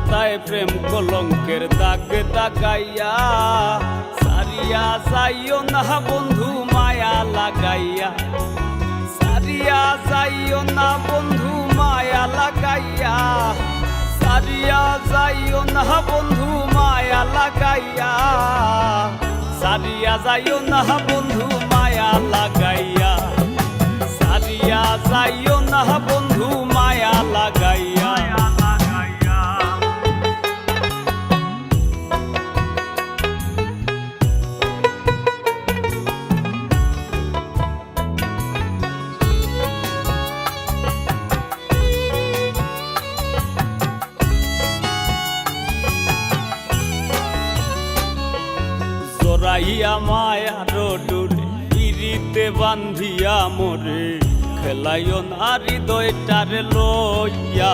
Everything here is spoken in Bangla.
মাথায় প্রেম কলঙ্কের দাগ দাগাইয়া সারিয়া যাইও না বন্ধু মায়া লাগাইয়া সারিয়া যাইও না বন্ধু মায়া লাগাইয়া সারিয়া যাইও না বন্ধু মায়া লাগাইয়া সারিয়া যাইও না বন্ধু মায়া লাগাইয়া সারিয়া যাইও না বন্ধু মায়া লাগাইয়া জোরাইয়া মায়ার ডোরে পিরিতে বান্ধিয়া মোরে খেলাইও না হৃদয়টারে লইয়া